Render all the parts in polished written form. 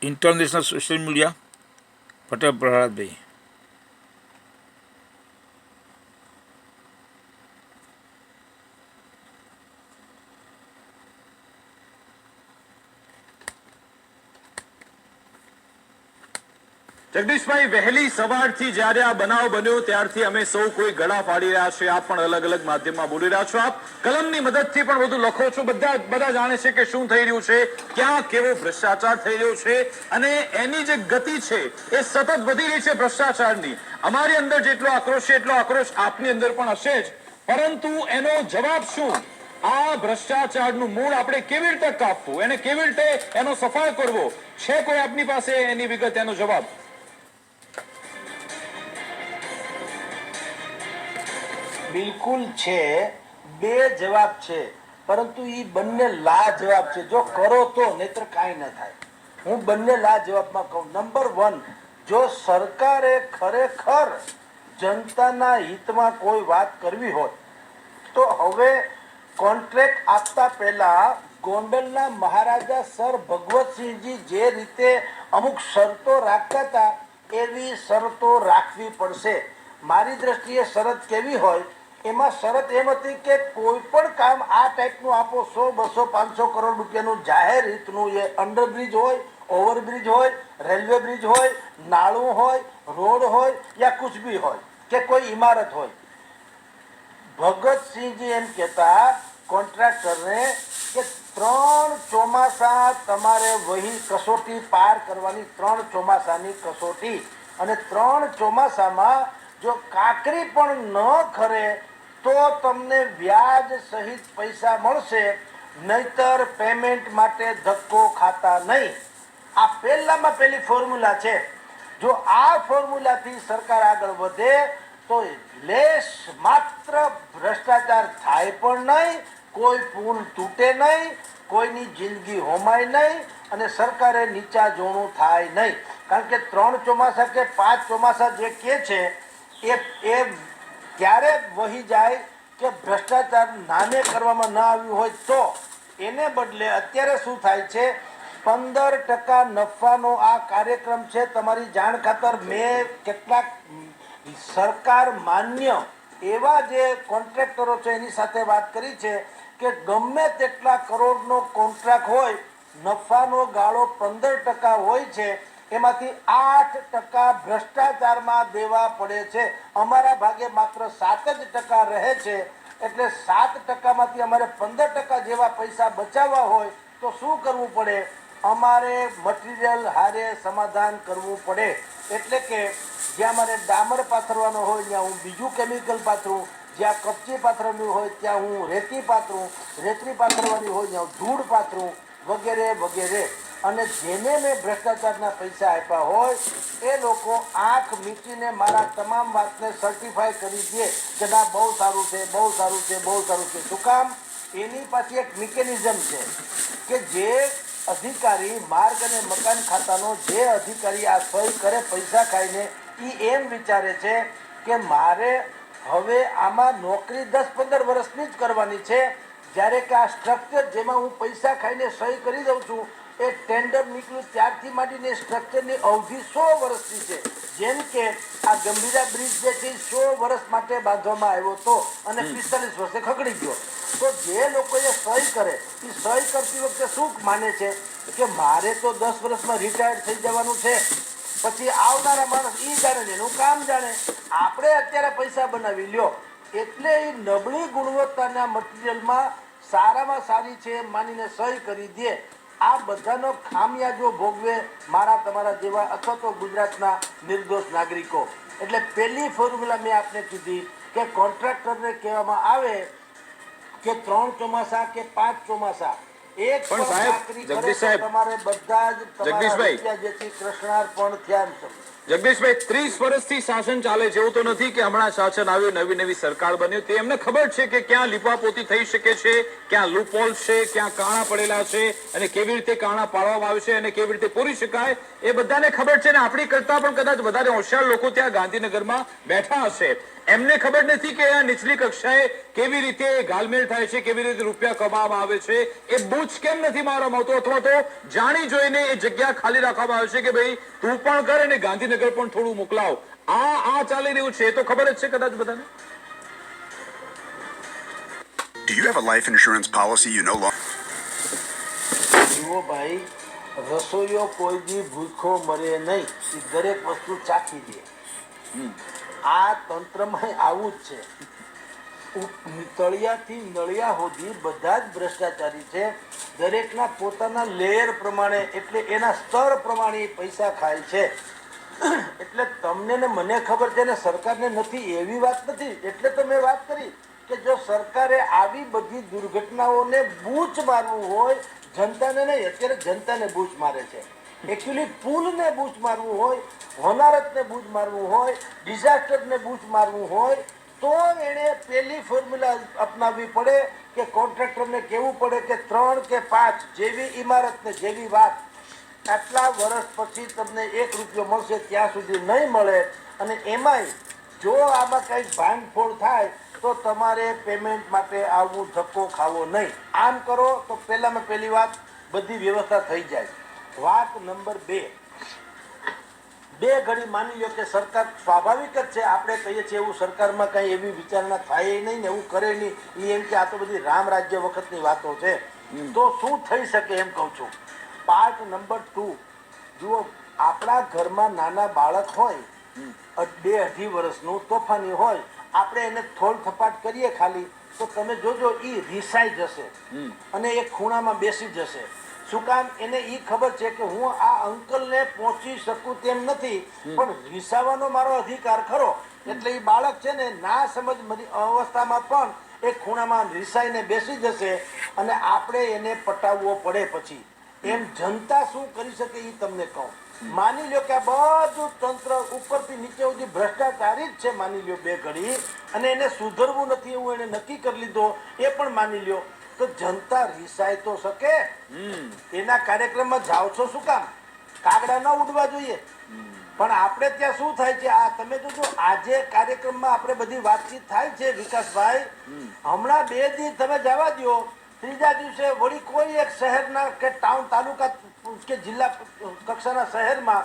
International social media Patel Prahladbhai. Jagdishbhai, વહેલી સવારથી જ્યારે આ બનાવ બન્યો ત્યારથી અમે સૌ કોઈ ગળા ફાડી રહ્યા છે. આપ પણ અલગ અલગ માધ્યમમાં બોલી રહ્યા છો. આપ કલમની મદદથી પણ બધું લખો છો. બધા જાણે છે કે શું થઈ રહ્યું છે, ક્યાં કેવો ભ્રષ્ટાચાર થઈ રહ્યો છે, અને એની જે ગતિ છે એ સતત વધી રહી છે ભ્રષ્ટાચારની. અમારી અંદર જેટલો આક્રોશ છે એટલો આક્રોશ આપની અંદર પણ હશે જ, પરંતુ એનો જવાબ શું? આ ભ્રષ્ટાચારનું મૂળ આપણે કેવી રીતે કાપવું, એને કેવી રીતે એનો સફાયો કરવો છે? કોઈ આપની પાસે એની વિગત, એનો જવાબ? બિલકુલ છે. બે જવાબ છે, પરંતુ એ બંને લાજવાબ છે. જો કરો તો, નહીતર કાંઈ ન થાય. હું બંને લાજવાબમાં કહું. નંબર 1, જો સરકારે ખરેખર જનતાના હિતમાં કોઈ વાત કરવી હોય તો હવે કોન્ટ્રાક્ટ આપતા પહેલા ગોંડલના મહારાજા સર ભગવતસિંહજી જે રીતે અમુક શરતો રાખતા હતા એવી શરતો રાખવી પડશે. મારી દ્રષ્ટિએ શરત કેવી હોય, એમાં શરત એમ હતી કે કોઈ પણ કામ આ ટાઈપનું આપો, 100, 200, 500 કરોડ રૂપિયાનું જાહેર હિતનું, એ અંડરબ્રિજ હોય, ઓવરબ્રિજ હોય, રેલવે બ્રિજ હોય, નાળું હોય, રોડ હોય, યા કુછ બી હોય, કે કોઈ ઇમારત હોય. ભગતસિંહજી એમ કહેતા કોન્ટ્રાક્ટરને કે 3 ચોમાસા તમારે વહી કસોટી પાર કરવાની, 3 ચોમાસાની કસોટી, અને 3 ચોમાસામાં જો કાકરી પણ ન ખરે તો તમને વ્યાજ સહિત પૈસા મળશે, નહીતર પેમેન્ટ માટે ધક્કો ખાતા નહીં. આ પહેલામાં પહેલી ફોર્મ્યુલા છે. જો આ ફોર્મ્યુલાથી સરકાર આગળ વધે તો લેશ માત્ર ભ્રષ્ટાચાર થાય પણ નહીં, કોઈ પુલ તૂટે નહીં, કોઈની જિંદગી હોમાય નહીં, અને સરકારે નીચા જોણું થાય નહીં. કારણ કે 3 ચોમાસા કે 5 ચોમાસા જે કે છે એ ક્યારે વહી જાય કે ભ્રષ્ટાચાર નામે કરવામાં ન આવ્યું હોય તો. એને બદલે અત્યારે શું થાય છે, 15% નફાનો આ કાર્યક્રમ છે. તમારી જાણ ખાતર મેં કેટલાક સરકાર માન્ય એવા જે કોન્ટ્રાક્ટરો છે એની સાથે વાત કરી છે કે ગમે તેટલા કરોડનો કોન્ટ્રાક્ટ હોય, નફાનો ગાળો 15% હોય છે, એમાંથી 8% ભ્રષ્ટાચારમાં દેવા પડે છે. અમારા ભાગે માત્ર 7% રહે છે. એટલે 7%માંથી અમારે 15% જેવા પૈસા બચાવવા હોય તો શું કરવું પડે? અમારે મટીરિયલ હારે સમાધાન કરવું પડે. એટલે કે જ્યાં મારે ડામર પાથરવાનો હોય ત્યાં હું બીજું કેમિકલ પાથરું, જ્યાં કપચી પાથરવાની હોય ત્યાં હું રેતી પાથરું, રેતી પાથરવાની હોય ત્યાં ધૂળ પાથરું, વગેરે વગેરે. અને જેને મેં ભ્રષ્ટાચારના પૈસા આપ્યા હોય એ લોકો આંખ મીચીને મારા તમામ વાતને સર્ટિફાય કરી દે કે ના, બહુ સારું છે, બહુ સારું છે, બહુ સારું છે. શું કામ? એની પાછી એક મિકેનિઝમ છે કે જે અધિકારી, માર્ગ અને મકાન ખાતાનો જે અધિકારી આ સહી કરે પૈસા ખાઈને, એ એમ વિચારે છે કે મારે હવે આમાં નોકરી 10-15 વર્ષની જ કરવાની છે. જ્યારે કે આ સ્ટ્રક્ચર જેમાં હું પૈસા ખાઈને સહી કરી દઉં છું એ ટેન્ડર નીકળ્યું ત્યારથી માંડીને સ્ટ્રક્ચરની અવધિ 100 વર્ષની છે. જેમ કે આ ગંભીરા બ્રિજ જે છે 100 વર્ષ માટે બાંધવામાં આવ્યો હતો અને 45 વર્ષે ખગડી ગયો. તો જે લોકોએ સહી કરે એ સહી કરતી વખતે શું માને છે કે મારે તો 10 વર્ષમાં રિટાયર્ડ થઈ જવાનું છે, પછી આવનારા માણસ ઈ જાણે ને એનું કામ જાણે, આપણે અત્યારે પૈસા બનાવી લ્યો. એટલે એ નબળી ગુણવત્તાના મટીરિયલમાં સારામાં સારી છે માનીને સહી કરી દે. આ બધાનો ખામિયાજો ભોગવે મારા તમારા જેવા અથવા તો ગુજરાતના નિર્દોષ નાગરિકો. એટલે પહેલી ફોર્મ્યુલા મેં આપને કીધી કે કોન્ટ્રાક્ટરને કહેવામાં આવે કે 3 ચોમાસા કે 5 ચોમાસા એક પણ સાહેબ, જગદીશ સાહેબ, તમારે બધા જ જગદીશભાઈ, જેથી કૃષ્ણાર્પણ થયા જગદીશભાઈ 30 વર્ષથી શાસન ચાલે છે, એવું તો નથી કે હમણાં શાસન આવ્યું, નવી નવી સરકાર બન્યું, તે એમને ખબર છે કે ક્યાં લીપાપોતી થઈ શકે છે, ક્યાં લૂપહોલ છે, ક્યાં કાણા પડેલા છે અને કેવી રીતે કાણા પાડવામાં આવે છે અને કેવી રીતે પૂરી શકાય એ બધાને ખબર છે. ને આપણી કરતા પણ કદાચ વધારે હોશિયાર લોકો ત્યાં ગાંધીનગરમાં બેઠા હશે. એમને ખબર નથી કે આ નીચલી કક્ષાએ કેવી રીતે ગાલમેલ થાય છે, કેવી રીતે રૂપિયા કમાવામાં આવે છે. એ બૂચ કેમ નથી મારવામાં આવતો, અથવા તો જાણી જોઈને એ જગ્યા ખાલી રાખવામાં આવે છે કે ભાઈ તું પણ કર અને ગાંધીનગર પણ થોડું મોકલાવ. આ ચાલી રહ્યું છે, એ તો ખબર જ છે કદાચ બધાને. Do you have a life insurance policy you no longer... જુઓ ભાઈ, રસોઈયો કોઈ દી ભૂખો મરે નહીં, એ દરેક વસ્તુ ચાખી દે. આ તંત્રમાં આવું જ છે. તળિયાથી નળિયા સુધી બધા જ ભ્રષ્ટાચારી છે. દરેકના પોતાના લેયર પ્રમાણે, એટલે એના સ્તર પ્રમાણે પૈસા ખાય છે. એટલે તમને ને મને ખબર છે ને સરકારને નથી, એવી વાત નથી. એટલે તો મેં વાત કરી કે જો સરકારે આવી બધી દુર્ઘટનાઓને બૂચ મારવું હોય, જનતાને નહીં, અત્યારે જનતાને બૂચ મારે છે. એકચ્યુઅલી પુલને બૂચ મારવું હોય, હોનારતને બૂચ મારવું હોય, ડિઝાસ્ટરને બૂચ મારવું હોય, તો એને પેલી ફોર્મ્યુલા અપનાવવી પડે કે કોન્ટ્રાક્ટરને કહેવું પડે કે 3 કે 5 જેવી ઇમારત ને જેવી વાત, આટલા વર્ષ પછી તમને 1 રૂપિયો મળશે, ત્યાં સુધી નહીં મળે. અને એમાંય જો આમાં કંઈક ભાંગફોડ થાય તો તમારે પેમેન્ટ માટે આવવું, ધક્કો ખાવો નહીં. આમ કરો તો પહેલામાં પહેલી વાત બધી વ્યવસ્થા થઈ જાય. વાત નંબર 2, બે ઘડી માની લો કે સરકાર સ્વાભાવિક જ છે, આપણે કહીએ છીએ એવું સરકારમાં કઈ એવી વિચારણા થાય નહીં ને એવું કરે નહીં. એ એમ કે આ તો બધી રામ રાજ્ય વખતની વાતો છે. તો શું થઈ શકે એમ કહું છું. પાર્ટ નંબર 2, જુઓ, આપણા ઘરમાં નાના બાળક હોય, 2-2.5 વર્ષનું તોફાની હોય, આપણે એને થોડ થપાટ કરીએ ખાલી, તો તમે જોજો એ રીસાઈ જશે અને એક ખૂણામાં બેસી જશે. શું કામ? એને એ ખબર છે કે હું આ અંકલને પહોંચી શકું તેમ નથી, પણ રીસાવાનો મારો અધિકાર ખરો. એટલે એ બાળક છે ને ના સમજ અવસ્થામાં પણ એક ખૂણામાં રીસાઈને બેસી જશે અને આપણે એને પટાવવો પડે. પછી એમ જનતા શું કરી શકે એ તમને કહું. માની લો કે આ બધું તંત્ર ઉપરથી નીચે સુધી ભ્રષ્ટાચારી જ છે, માની લ્યો 2 ઘડી, અને એને સુધરવું નથી એવું એને નક્કી કરી લીધો, એ પણ માની લ્યો, તો જનતા રીસાય તો શકે. એના કાર્યક્રમમાં જાઓ છો શું કામ? કાગડા ન ઉડવા જોઈએ. પણ આપણે ત્યાં શું થાય છે, આ તમે જોજો, આજે કાર્યક્રમમાં આપણે બધી વાતચીત થાય છે વિકાસભાઈ, હમણાં 2 દિવસ તમે જવા દો, 3જા દિવસે વળી કોઈ એક શહેરના કે ટાઉન, તાલુકા કે જિલ્લા કક્ષાના શહેરમાં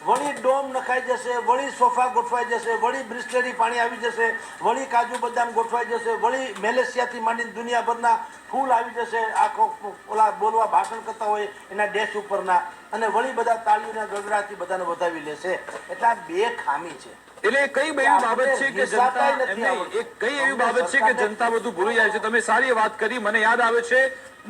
વળી ડોમ નખાઈ જશે, વળી સોફા ગોઠવાઈ જશે, વળી બ્રિસ્લેરી પાણી આવી જશે, વળી કાજુ બદામ ગોઠવાઈ જશે, વળી મેલેશિયાથી માંડીને દુનિયાભરના ફૂલ આવી જશે, આખો ઓલા બોલવા ભાષણ કરતા હોય એના ડેશ ઉપરના, અને વળી બધા તાળીઓના ગગડાથી બધાને વધાવી લેશે. એટલે આ 2 ખામી છે. એટલે કઈ એવી બાબત છે કે જનતા કઈ એવી બાબત છે કે જનતા બધું ભૂલી જાય છે. તમે સારી વાત કરી. મને યાદ આવે છે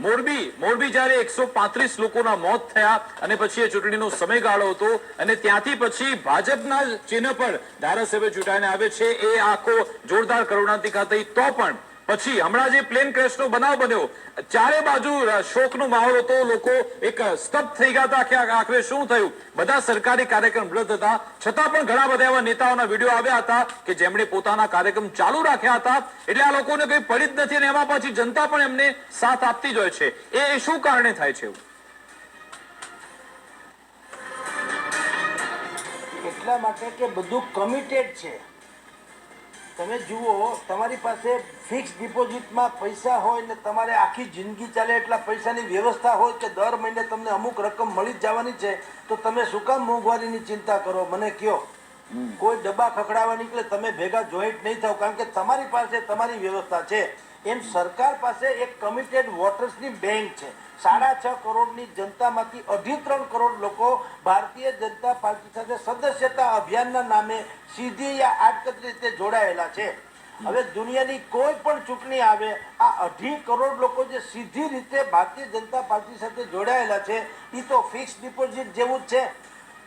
મોરબી જયારે 135 લોકોના મોત થયા અને પછી એ ચૂંટણીનો સમયગાળો હતો અને ત્યાંથી પછી ભાજપના ચિહ્ન પર ધારાસભ્ય ચૂંટાઈને આવે છે. એ આખો જોરદાર કરુણાંતિકા થઈ. તો પણ પછી હમણાં જે પ્લેન ક્રેશનો બનાવ બન્યો, ચારે બાજુ શોકનો માહોલ હતો, લોકો એક સ્તબ્ધ થઈ ગયા હતા કે આખરે શું થયું. બધા સરકારી કાર્યક્રમ રદ હતા, છતાં પણ ઘણા બધા એવા નેતાઓના વિડીયો આવ્યા હતા કે જેમણે પોતાના કાર્યક્રમ ચાલુ રાખ્યા હતા. એટલે આ લોકોને કઈ પડી જ નથી અને એમાં પાછી જનતા પણ એમને સાથ આપતી જ હોય છે. એ શું કારણે થાય છે એવું? એટલા માટે કે બધું કમિટેડ છે. તમે જુઓ, તમારી પાસે ફિક્સ ડિપોઝિટમાં પૈસા હોય ને તમારે આખી જિંદગી ચાલે એટલા પૈસાની વ્યવસ્થા હોય કે દર મહિને તમને અમુક રકમ મળી જ જવાની છે, તો તમે શું કામ મોંઘવારીની ચિંતા કરો? મને કયો. કોઈ ડબ્બા ખખડાવવા નીકળે તમે ભેગા જોઈન્ટ નહીં થાવ, કારણ કે તમારી પાસે તમારી વ્યવસ્થા છે. એમ સરકાર પાસે એક કમિટેડ વોટર્સની બેંક છે. 6.5 કરોડની જનતામાંથી 2.5-3 કરોડ લોકો ભારતીય જનતા પાર્ટી સાથે સદસ્યતા અભિયાનના નામે સીધી યા આડકતરી રીતે જોડાયેલા છે. હવે દુનિયાની કોઈ પણ ચૂંટણી આવે, આ 2.5 કરોડ લોકો જે સીધી રીતે ભારતીય જનતા પાર્ટી સાથે જોડાયેલા છે, એ તો ફિક્સ ડિપોઝિટ જેવું જ છે.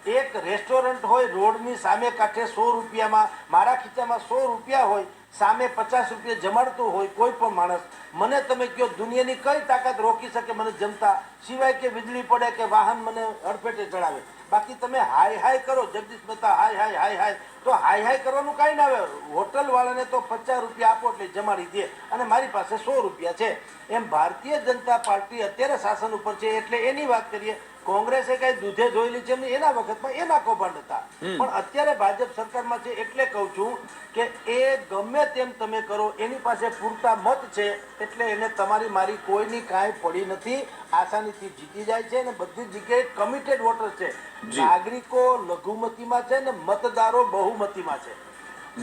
એક રેસ્ટોરન્ટ હોય રોડની સામે કાંઠે 100 રૂપિયામાં, મારા ખીચામાં 100 રૂપિયા હોય, સામે 50 રૂપિયા જમાડતું હોય કોઈ પણ માણસ, મને તમે કહો દુનિયાની કઈ તાકાત રોકી શકે મને જમતા, સિવાય કે વીજળી પડે કે વાહન મને અડફેટે ચડાવે. બાકી તમે હાય હાય કરો, જગદીશ મહેતા હાય હાય હાય હાય, તો હાય હાય કરવાનું કાંઈ ના આવે. હોટલ વાળાને તો 50 રૂપિયા આપો એટલે જમાડી દે, અને મારી પાસે 100 રૂપિયા છે. એમ ભારતીય જનતા પાર્ટી અત્યારે શાસન ઉપર છે એટલે એની વાત કરીએ. કોંગ્રેસે કઈ દૂધે ધોયેલી છે એમની, એના વખતમાં એના કૌભાંડ હતા, પણ અત્યારે ભાજપ સરકારમાં છે એટલે કહું છું કે એ ગમે તેમ તમે કરો, એની પાસે પૂરતા મત છે એટલે એને તમારી મારી કોઈની કાંઈ પડી નથી, આસાનીથી જીતી જાય છે. અને બધી જગ્યાએ કમિટેડ વોટર છે. નાગરિકો લઘુમતીમાં છે ને મતદારો બહુમતીમાં છે.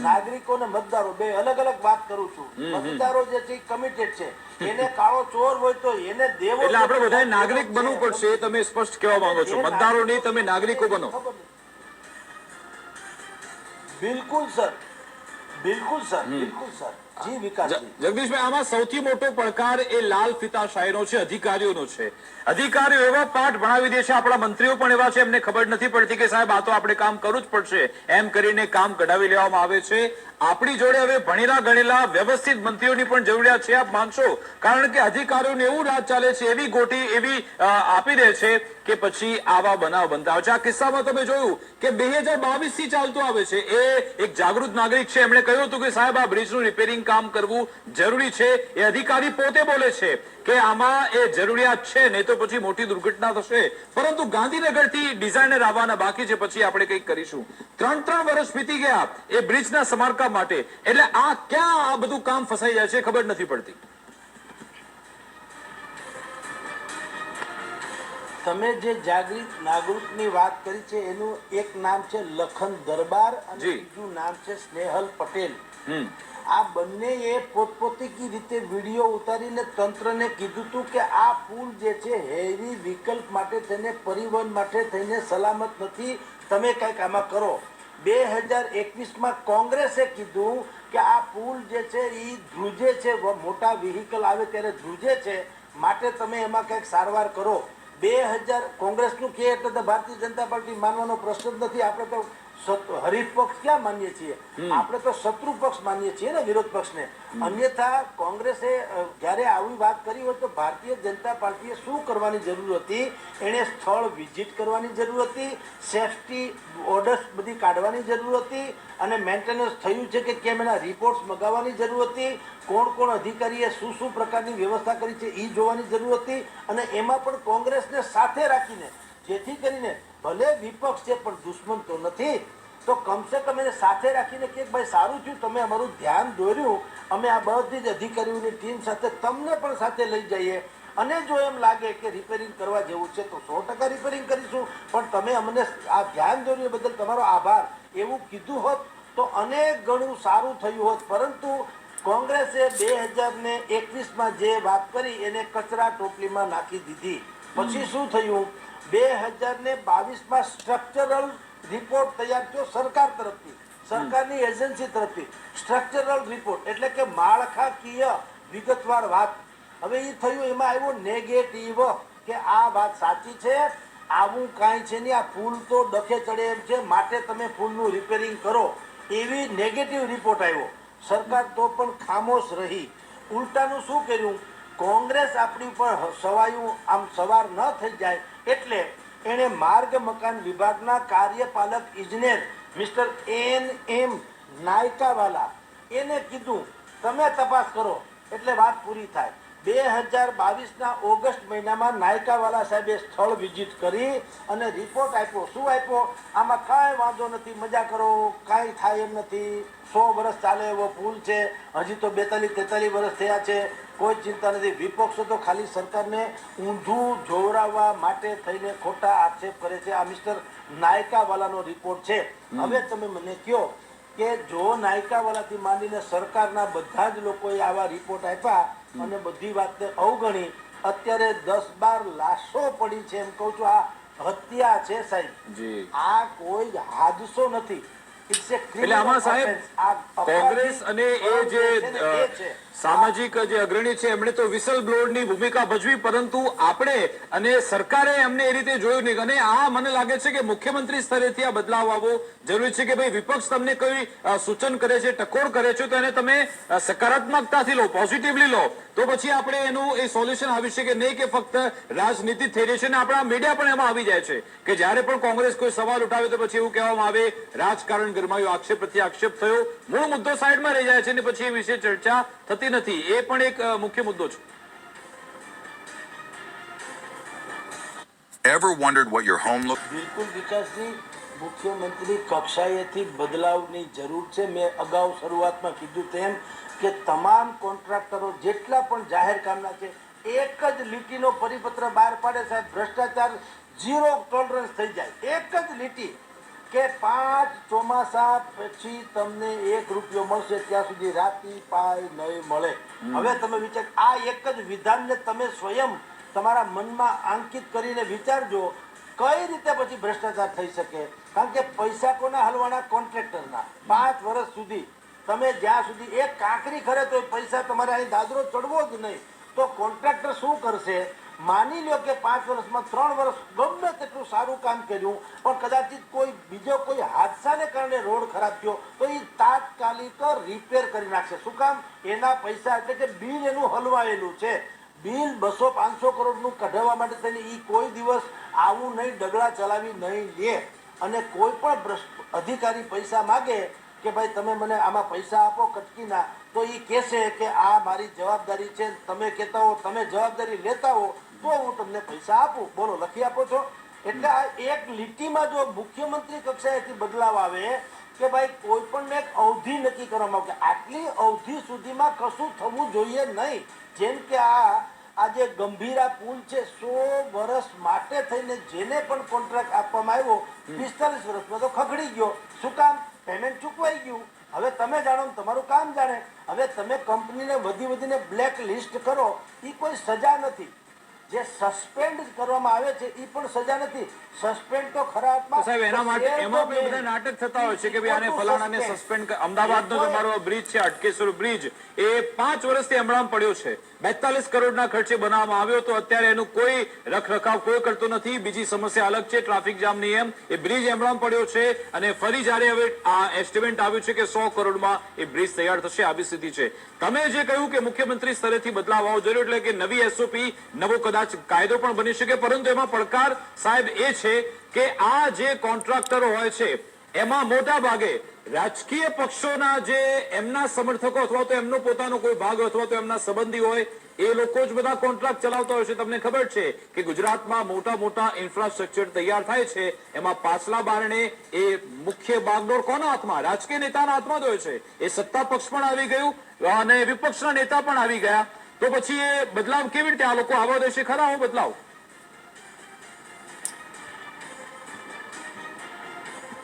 નાગરિકો ને મતદારો બે અલગ અલગ વાત કરું છું. મતદારો જે છે કમિટેડ છે, એને કાળો ચોર હોય તો એને દેવો, એટલે આપણે બધાએ નાગરિક બનવું પડશે એ તમે સ્પષ્ટ કહેવા માંગો છો. મતદારો નહીં, તમે નાગરિકો બનો. બિલકુલ સર, બિલકુલ સર, બિલકુલ સર. જી વિકાસજી. જગદીશભાઈ, આમાં સૌથી મોટો પડકાર એ લાલ ફિતાશાહીનો છે, અધિકારીઓનો છે. અધિકારીઓ એવા પાઠ ભણાવી દે છે, આપણા મંત્રીઓ પણ એવા છે, એમને ખબર નથી પડતી કે સાહેબ આ તો આપણે કામ કરવું જ પડશે, એમ કરીને કામ કઢાવી લેવામાં આવે છે. આપણી જોડે હવે ભણેલા ગણેલા વ્યવસ્થિત મંત્રીઓની પણ જરૂરિયાત છે, આપ માનશો? કારણ કે અધિકારીઓને એવું રાજ ચાલે છે, એવી ગોટી એવી આપી દે છે કે પછી આવા બનાવ બનતા હોય છે. આ કિસ્સામાં તમે જોયું કે 2022 થી ચાલતું આવે છે. એ એક જાગૃત નાગરિક છે, એમણે કહ્યું હતું કે સાહેબ આ બ્રિજનું રિપેરિંગ કામ કરવું જરૂરી છે. એ અધિકારી પોતે બોલે છે કે આમાં એ જરૂરિયાત છે, નહીં તો પછી મોટી દુર્ઘટના થશે. પરંતુ ગાંધીનગરથી ડિઝાઇનર આવવાના બાકી છે, પછી આપણે કંઈક કરીશું. 3 વર્ષ વીતી ગયા એ બ્રિજના સમારકામ માટે. એટલે આ ક્યાં આ બધું કામ ફસાઈ જાય છે ખબર નથી પડતી. તમે જે જાગૃત નાગરિકની વાત કરી છે એનું એક નામ છે લખન દરબાર અને બીજું નામ છે સ્નેહલ પટેલ. આ બંનેએ પોતપોતાની રીતે વિડીયો ઉતારીને તંત્રને કીધું હતું કે આ પુલ જે છે હેવી વિકલ્પ માટે થઈને, પરિવહન માટે થઈને સલામત નથી, તમે કંઈક આમાં કરો. 2021માં કોંગ્રેસે કીધું કે આ પુલ જે છે એ ધ્રુજે છે, મોટા વ્હીકલ આવે ત્યારે ધ્રુજે છે, માટે તમે એમાં કંઈક સારવાર કરો. 2000 કોંગ્રેસનું કે એટલે ભારતીય જનતા પાર્ટી માનવાનો પ્રશ્ન જ નથી. આપણે તો હરીફ પક્ષ ક્યાં માનીએ છીએ, આપણે તો શત્રુ પક્ષ માનીએ છીએ ને, વિરોધ પક્ષને. અન્યથા કોંગ્રેસે જયારે આવી વાત કરી હોય તો ભારતીય જનતા પાર્ટીએ શું કરવાની જરૂર હતી? એને સ્થળ વિઝિટ કરવાની જરૂર હતી, સેફટી ઓર્ડર્સ બધી કાઢવાની જરૂર હતી, અને મેન્ટેનન્સ થયું છે કે કેમ એના રિપોર્ટ્સ મગાવવાની જરૂર હતી, કોણ કોણ અધિકારીએ શું શું પ્રકારની વ્યવસ્થા કરી છે એ જોવાની જરૂર હતી. અને એમાં પણ કોંગ્રેસને સાથે રાખીને, જેથી કરીને ભલે વિપક્ષ છે પણ દુશ્મન તો નથી, તો કમસે કમ એને સાથે રાખીને કે ભાઈ સારું થયું તમે અમારું ધ્યાન દોર્યું, અમે આ બધી જ અધિકારીઓની ટીમ સાથે તમને પણ સાથે લઈ જઈએ, અને જો એમ લાગે કે રિપેરિંગ કરવા જેવું છે તો 100% રિપેરિંગ કરીશું, પણ તમે અમને આ ધ્યાન દોર્યું બદલ તમારો આભાર, એવું કીધું હોત તો અનેક ગણું સારું થયું હોત. પરંતુ કોંગ્રેસે 2021માં જે વાત કરી એને કચરા ટોપલીમાં નાખી દીધી. પછી શું થયું? 2022માં સ્ટ્રક્ચરલ રિપોર્ટ તૈયાર થયો સરકાર તરફથી, સરકારની એજન્સી તરફથી. સ્ટ્રક્ચરલ રિપોર્ટ એટલે કે માળખાકીય વિગતવાર વાત. હવે એ થયું, એમાં આવ્યો નેગેટિવ કે આ વાત સાચી છે, આવું કાંઈ છે નહીં, આ પુલ તો ડખે ચડે એમ છે, માટે તમે પુલનું રિપેરિંગ કરો, એવી નેગેટિવ રિપોર્ટ આવ્યો. સરકાર તો પણ ખામોશ રહી. ઉલટાનું શું કર્યું? કોંગ્રેસ આપણી ઉપર સવાયું આમ સવાર ન થઈ જાય એટલે એણે માર્ગ મકાન વિભાગના કાર્યપાલક ઇજનેર મિસ્ટર N.M. નાયકાવાલા એને કીધું તમે તપાસ કરો એટલે વાત પૂરી થાય. 2022ના ઓગસ્ટ મહિનામાં નાયકાવાલા સાહેબે સ્થળ વિઝિટ કરી અને રિપોર્ટ આપ્યો. શું આપ્યો? આમાં કાંઈ વાંધો નથી, મજા કરો, કાંઈ થાય એમ નથી, 100 વર્ષ ચાલે એવો પુલ છે, હજી તો 42-43 વર્ષ થયા છે, કોઈ ચિંતા નથી. વિપક્ષો તો ખાલી સરકારને ઊંધું જોવરાવવા માટે થઈને ખોટા આક્ષેપ કરે છે. આ મિસ્ટર નાયકાવાલાનો રિપોર્ટ છે. હવે તમે મને કહો કે જો નાયકાવાલાથી માંડીને સરકારના બધા જ લોકોએ આવા રિપોર્ટ આપ્યા અને બધી વાતને અવગણી, અત્યારે 10-12 લાશો પડી છે. એમ કહું છું, આ હત્યા છે સાહેબ, આ કોઈ હાદસો નથી. It's a એટલે criminal આમાં સાહેબ offense. આ કોંગ્રેસ અને એ જે છે ને એ છે. સામાજિક જે અગ્રણી છે એમણે તો વિસલ બ્લોઅરની ભૂમિકા ભજવી, પરંતુ આપણે અને સરકારે એમને એ રીતે જોયું નહીં. અને આ મને લાગે છે કે મુખ્યમંત્રી સ્તરેથી આ બદલાવ આવવો જરૂરી છે કે ભાઈ વિપક્ષ તમને કોઈ સૂચન કરે છે, ટકોર કરે છે, તો એને તમે સકારાત્મકતાથી લો, પોઝિટિવલી લો, તો પછી આપણે એનું એ સોલ્યુશન આવી શકે નહીં કે ફક્ત રાજનીતિ થઈ રહી છે. અને આપણા મીડિયા પણ એમાં આવી જાય છે કે જ્યારે પણ કોંગ્રેસ કોઈ સવાલ ઉઠાવે તો પછી એવું કહેવામાં આવે રાજકારણ ગરમાયું, આક્ષેપ પ્રત્યે આક્ષેપ થયો, મૂળ મુદ્દો સાઈડમાં રહી જાય છે અને પછી એ વિશે ચર્ચા થતી નથી. એ પણ એક મુખ્ય મુદ્દો છે. Ever wondered what your home looks બિલકુલ વિકાસજી, મુખ્યમંત્રી કક્ષાએથી બદલાવની જરૂર છે. મેં અગાઉ શરૂઆતમાં કીધું તેમ કે તમામ કોન્ટ્રાક્ટરો જેટલા પણ જાહેર કામના છે એક જ લીટીનો પરિપત્ર બહાર પાડે, સાહેબ ભ્રષ્ટાચાર ઝીરો ટોલરન્સ થઈ જાય. એક જ લીટી કે 5 ચોમાસા પછી તમને 1 રૂપિયો મળશે, ત્યાં સુધી રાતી પાય નહીં મળે. હવે તમે વિચાર, આ એક જ વિધાનને તમે સ્વયં તમારા મનમાં અંકિત કરીને વિચારજો કઈ રીતે પછી ભ્રષ્ટાચાર થઈ શકે. કારણ કે પૈસા કોના હલવાના? કોન્ટ્રાક્ટરના. 5 વર્ષ સુધી તમે જ્યાં સુધી એક કાંકરી ખરે તો પૈસા તમારે અહીં દાદરો ચડવો જ નહીં, તો કોન્ટ્રાક્ટર શું કરશે? માની લો કે 5 વર્ષમાં 3 વર્ષ ગમે તેટલું સારું કામ કર્યું, પણ કદાચિત કોઈ બીજો કોઈ હાદસાને કારણે રોડ ખરાબ થયો તો એ તાત્કાલિક રિપેર કરી નાખશે. શું કામ? એના પૈસા, એટલે કે બિલ એનું હલવાયેલું છે. બિલ 200-500 કરોડનું કઢાવવા માટે થઈને એ કોઈ દિવસ આવું નહીં, ડગલા ચલાવી નહીં લે. અને કોઈ પણ અધિકારી પૈસા માગે કે ભાઈ તમે મને આમાં પૈસા આપો કટકીના, તો એ કહેશે કે આ મારી જવાબદારી છે, તમે કહેતા હો, તમે જવાબદારી લેતા હો તો હું તમને પૈસા આપું. બોલો, લખી આપો છો? એટલે આ એક લીટીમાં જો મુખ્યમંત્રી કક્ષાએથી બદલાવ આવે કે ભાઈ કોઈ પણ એક અવધિ નક્કી કરવામાં આવે કે આટલી અવધિ સુધીમાં કશું થવું જોઈએ નહીં. જેમ કે આ જે ગંભીરા પુલ છે 100 વર્ષ માટે થઈને જેને પણ કોન્ટ્રાક્ટ આપવામાં આવ્યો 45 વર્ષમાં તો ખખડી ગયો. શું કામ? પેમેન્ટ ચૂકવાઈ ગયું. હવે તમે જાણો, તમારું કામ જાણે. હવે તમે કંપનીને વધીને બ્લેક લિસ્ટ કરો, એ કોઈ સજા નથી. જે સસ્પેન્ડ કરવામાં આવે છે એ પણ સજા નથી. સસ્પેન્ડ તો ખરા અર્થમાં સાહેબ એના માટે એમાં પણ બધા નાટક થતા હોય છે કે ભાઈ આને ફલાણાને સસ્પેન્ડ. અમદાવાદનો તમારો બ્રિજ છે અટકેશ્વર બ્રિજ, એ 5 વર્ષથી હમણાં પડ્યો છે. 42 કરોડના ખર્ચે બનાવવામાં આવ્યો તો અત્યારે એનું કોઈ રખરખાવ કોઈ કરતો નથી. બીજી સમસ્યા અલગ છે, ટ્રાફિક જામ નિયમ. એ બ્રિજ હમણાં પડ્યો છે અને ફરી જયારે હવે આ એસ્ટિમેટ આવ્યું છે કે 100 કરોડમાં એ બ્રિજ તૈયાર થશે, આવી સ્થિતિ છે. તમે જે કહ્યું કે મુખ્યમંત્રી સ્તરેથી બદલાવ આવવો જોઈએ, એટલે કે નવી એસઓપી, નવો કદાચ કાયદો પણ બની શકે, પરંતુ એમાં પડકાર સાહેબ એ છે કે આ જે કોન્ટ્રાક્ટરો હોય છે એમાં મોટા ભાગે રાજકીય પક્ષોના જે એમના સમર્થકો અથવા તો એમનો પોતાનો કોઈ ભાગ અથવા તો એમના સંબંધી હોય એ લોકો જ બધા કોન્ટ્રાક્ટ ચલાવતા હોય છે. તમને ખબર છે કે ગુજરાતમાં મોટા ઇન્ફ્રાસ્ટ્રક્ચર તૈયાર થાય છે, એમાં પાછલા બારણે એ મુખ્ય બાગડોર કોના હાથમાં? રાજકીય નેતાના હાથમાં જ હોય છે. એ સત્તા પક્ષ પણ આવી ગયું અને વિપક્ષના નેતા પણ આવી ગયા. તો પછી એ બદલાવ કેવી રીતે આ લોકો આવવા દેશે ખરા? હું બદલાવ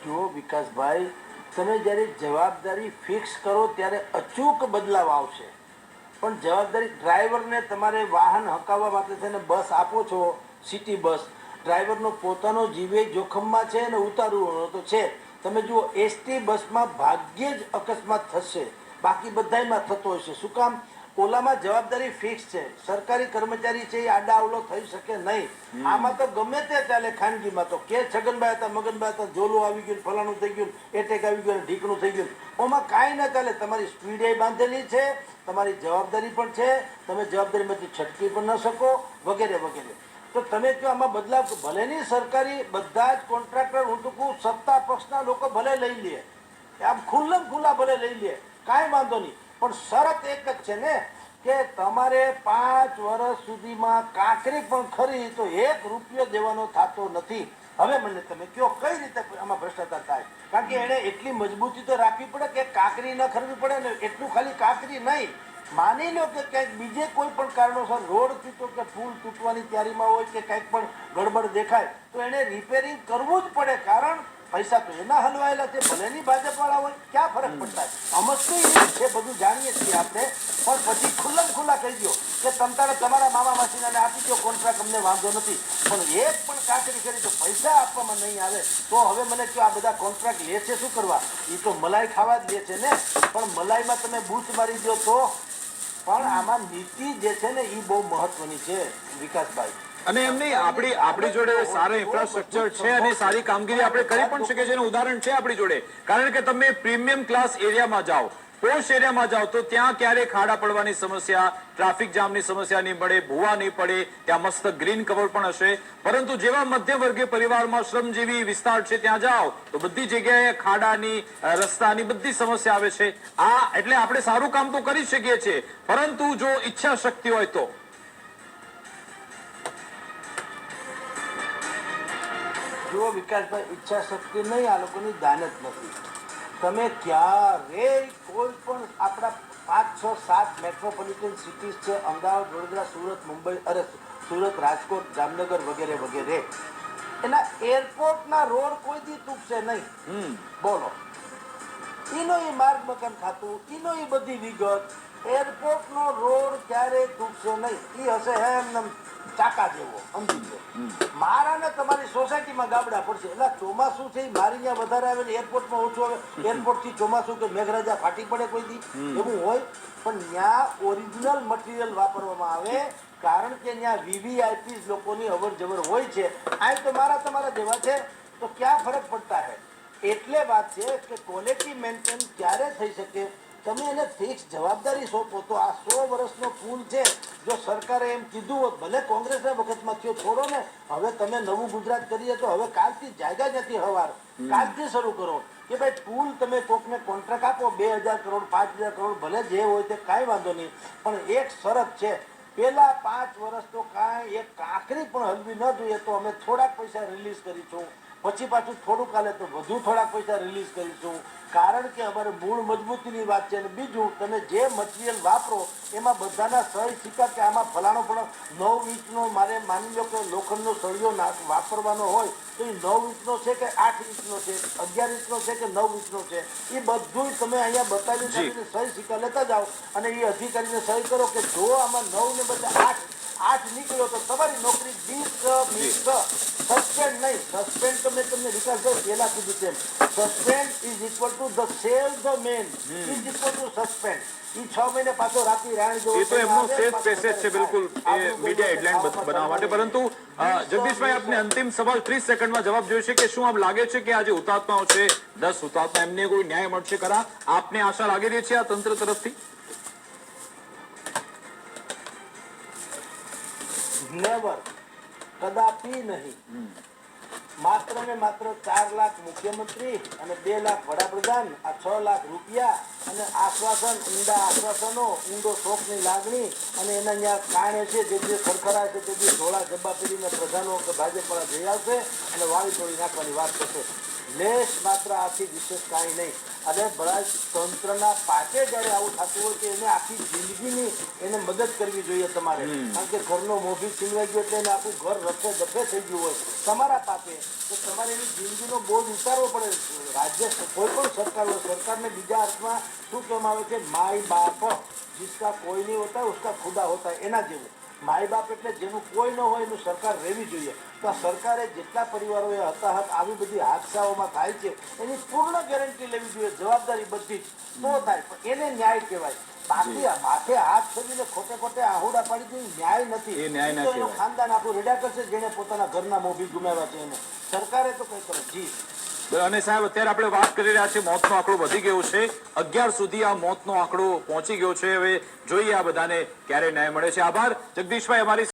જો વિકાસભાઈ, તમે જ્યારે જવાબદારી ફિક્સ કરો ત્યારે અચૂક બદલાવ આવશે. પણ જવાબદારી ડ્રાઈવરને તમારે વાહન હકાવવા માટે થઈને બસ આપો છો, સિટી બસ, ડ્રાઈવરનો પોતાનો જીવે જોખમમાં છે અને ઉતારવાનો તો છે. તમે જુઓ એસટી બસમાં ભાગ્યે જ અકસ્માત થશે, બાકી બધામાં થતો હશે. શું કામ? ઓલામાં જવાબદારી ફિક્સ છે, સરકારી કર્મચારી છે એ આડા અવલો થઈ શકે નહીં. આમાં તો ગમે તે ચાલે. ખાનગીમાં તો કે છગનભાઈ હતા, મગનભાઈ હતા, જોલું આવી ગયું, ફલાણું થઈ ગયું, એટેક આવી ગયું, ઢીકણું થઈ ગયું, ઓમાં કાંઈ ના ચાલે. તમારી સ્પીડે બાંધેલી છે, તમારી જવાબદારી પણ છે, તમે જવાબદારીમાંથી છટકી પણ ન શકો, વગેરે વગેરે. તો તમે જો આમાં બદલાવ, ભલે નહીં સરકારી બધા જ કોન્ટ્રાક્ટર, હું તો કહું સત્તા પક્ષના લોકો ભલે લઈ લે, આમ ખુલ્લા ભલે લઈ લે, કાંઈ વાંધો નહીં, પણ શરત એક જ છે ને કે તમારે 5 વર્ષ સુધીમાં કાંકરી પણ ખરી તો 1 રૂપિયો દેવાનો થતો નથી. હવે મને તમે કહો કઈ રીતે આમાં ભ્રષ્ટાચાર થાય? કારણ કે એને એટલી મજબૂતી તો રાખવી પડે કે કાંકરી ન ખરવી પડે ને. એટલું ખાલી કાંકરી નહીં, માની લો કે ક્યાંક બીજે કોઈ પણ કારણોસર રોડ તૂટો કે પુલ તૂટવાની તૈયારીમાં હોય કે કંઈક પણ ગડબડ દેખાય તો એને રિપેરિંગ કરવું જ પડે. કારણ પૈસા તો એના હલવાયેલા છે, ભલેની ભાજપ વાળા હોય, ક્યાં ફરક પડતા સમજતું નહીં છે, બધું જાણીએ છીએ આપણે, પણ પછી ખુલ્લમ ખુલ્લા કહી દો કે તમતારે તમારા મામા માસીને આપી દો કોન્ટ્રાક્ટ, અમને વાંધો નથી, પણ એક પણ કાકરી કરી તો પૈસા આપવામાં નહીં આવે તો હવે મને કહો આ બધા કોન્ટ્રાક્ટ લે છે શું કરવા? એ તો મલાઈ ખાવા જ લે છે ને, પણ મલાઈમાં તમે બૂચ મારી દો તો પણ આમાં નીતિ જે છે ને એ બહુ મહત્વની છે વિકાસભાઈ. અને એમ નહીં, આપણી જોડે સારા ઇન્ફ્રાસ્ટ્રક્ચર છે અને સારી કામગીરી આપણે કરી પણ શકીએ છીએ, ઉદાહરણ છે આપણી જોડે. કારણ કે તમે પ્રીમિયમ ક્લાસ એરિયામાં જાઓ, પોશ એરિયામાં જાઓ તો ત્યાં ક્યારે ખાડા પડવાની સમસ્યા, ટ્રાફિક જામની સમસ્યા નહીં પડે, ભૂવા નહીં પડે, ત્યાં મસ્ત ગ્રીન કવર પણ હશે. પરંતુ જેવા મધ્યમ વર્ગીય પરિવારમાં શ્રમજીવી વિસ્તાર છે ત્યાં જાઓ તો બધી જગ્યાએ ખાડાની, રસ્તાની બધી સમસ્યા આવે છે. આ એટલે આપણે સારું કામ તો કરી શકીએ છીએ, પરંતુ જો ઈચ્છા શક્તિ હોય તો. જો વિકાસભાઈ ઈચ્છા શક્તિ નહીં, આ લોકોની દાનત નથી. તમે ક્યારેય કોઈ પણ આપણા 5, 6, 7 મેટ્રોપોલિટન સિટીઝ છે, અમદાવાદ, વડોદરા, સુરત, મુંબઈ, સુરત, રાજકોટ, જામનગર વગેરે વગેરે, એના એરપોર્ટના રોડ કોઈ દી તૂટશે નહીં. બોલો, એનો એ માર્ગ મકાન ખાતું, એનો એ બધી વિગત, એરપોર્ટનો રોડ ક્યારેય તૂટશે નહીં. એ હશે એમને ચાકા જેવો, સમજી લો. મારા ને તમારી સોસાયટીમાં ગાબડા પડશે. એટલે ચોમાસું છે મારી ત્યાં વધારે આવે ને એરપોર્ટમાં ઓછું આવે. એરપોર્ટ થી ચોમાસું કે મેઘરાજા ફાટી પડે કોઈ દી એવું હોય, પણ ત્યાં ઓરિજિનલ મટીરિયલ વાપરવામાં આવે, કારણ કે ત્યાં વીવીઆઈપી લોકોની અવર જવર હોય છે. આ તો મારા તમારા જેવા છે તો ક્યાં ફરક પડતા હે. એટલે વાત છે કે ક્વોલિટી મેન્ટેન ક્યારે થઈ શકે, તમે એને ફિક્સ જવાબદારી સોંપો તો આ 100 વર્ષનો પુલ છે. જો સરકારે એમ કીધું હોત, ભલે કોંગ્રેસના વખતમાં થયો, છોડો ને, હવે તમે નવું ગુજરાત કરીએ તો હવે કાલથી જાયગા નથી, હવાર કાલથી શરૂ કરો કે ભાઈ પુલ તમે કોકને કોન્ટ્રાક્ટ આપો 2000 કરોડ 5000 કરોડ ભલે જે હોય તે કાંઈ વાંધો નહીં, પણ એક શરત છે, પેલા 5 વર્ષ તો કાંઈ એક કાંકરી પણ હલવી ન જોઈએ, તો અમે થોડાક પૈસા રિલીઝ કરીશું, પછી પાછું થોડુંક હાલે તો વધુ થોડાક પૈસા રિલીઝ કરીશું. કારણ કે અમારે મૂળ મજબૂતીની વાત છે. અને બીજું, તમે જે મટીરિયલ વાપરો એમાં બધાના સહી સિક્કા કે આમાં ફલાણો પણ 9 ઇંચનો મારે માની લો કે લોખંડનો સળિયો વાપરવાનો હોય તો એ 9 ઇંચનો છે કે 8 ઇંચનો છે, 11 ઇંચનો છે કે 9 ઇંચનો છે, એ બધું તમે અહીંયા બતાવી સહી સિક્કા લેતા જાઓ અને એ અધિકારીને સહી કરો કે જો આમાં 9 ને બદલે 8 નીકળ્યો તો તમારી નોકરી સસ્પેન્ડ નહીં. સસ્પેન્ડ તમને વિકાસભાઈ પહેલા કીધું તેમ, suspend is equal to the save the man is equal to suspend. એ 6 મહિને પાછો રાતી રાણી જો એ તો એમનો સેફ પેસેજ છે બિલકુલ એ મીડિયા હેડલાઇન બનાવવા માટે. પરંતુ જગદીશભાઈ, આપને અંતિમ સવાલ 30 સેકન્ડમાં જવાબ જોઈશે કે શું આપ લાગે છે કે આજે હુતાત્માઓ છે 10 હુતાત્મા, એમને કોઈ ન્યાય મળશે ખરા? આપને આશા લાગી રહી છે આ તંત્ર તરફથી? નેવર, કદાપી નહીં. માત્ર ને માત્ર 4 લાખ મુખ્યમંત્રી અને 2 લાખ વડાપ્રધાન, આ 6 લાખ રૂપિયા અને આશ્વાસન, ઊંડા આશ્વાસનો, ઊંડો શોકની લાગણી અને એના ત્યાં કારણે છે જે ખરખરા છે તે બી ધોળા જબ્બા પહેરીને પ્રધાનો કે ભાજપવાળા જઈ આવશે અને વાળી તોડી નાખવાની વાત કરશે. લેશ માત્ર આથી વિશેષ કાંઈ નહીં. અને બધા તંત્રના પાછે જયારે આવું થતું હોય કે એને આખી જિંદગીની એને મદદ કરવી જોઈએ તમારે. કારણ કે ઘરનો મોભી છીનવાઈ ગયો એટલે એને આખું ઘર રફે દફે થઈ ગયું હોય તમારા પાસે, તો તમારે એની જિંદગીનો બોજ ઉતારવો પડે. રાજ્ય કોઈ પણ સરકાર હોય, સરકારને બીજા અર્થમાં શું કહેવામાં આવે છે, માય બાપ, जिसका कोई नहीं होता उसका खुदा होता है, એના જેવું. માય બાપ એટલે જેનું કોઈ ન હોય એનું સરકાર રહેવી જોઈએ. તો આ સરકારે જેટલા પરિવારોએ હતાહત આવી બધી હાદસાઓમાં થાય છે એની પૂર્ણ ગેરંટી લેવી જોઈએ, જવાબદારી બધી જ તો થાય, પણ એને ન્યાય કહેવાય. બાકી માથે હાથ ફેરીને ખોટે ખોટે આહુડા પાડી દે ન્યાય નથી. એનું ખાનદાન આખું રેડા કરશે જેને પોતાના ઘરના મોભી ગુમાવ્યા છે એને. સરકારે તો કઈ કરે. જી અને સાહેબ, અત્યારે આપણે વાત કરી રહ્યા છીએ, મોતનો આંકડો વધી ગયો છે, 11 સુધી આ મોતનો આંકડો પહોંચી ગયો છે. હવે જોઈએ આ બધાને ક્યારે ન્યાય મળે છે. આભાર જગદીશભાઈ અમારી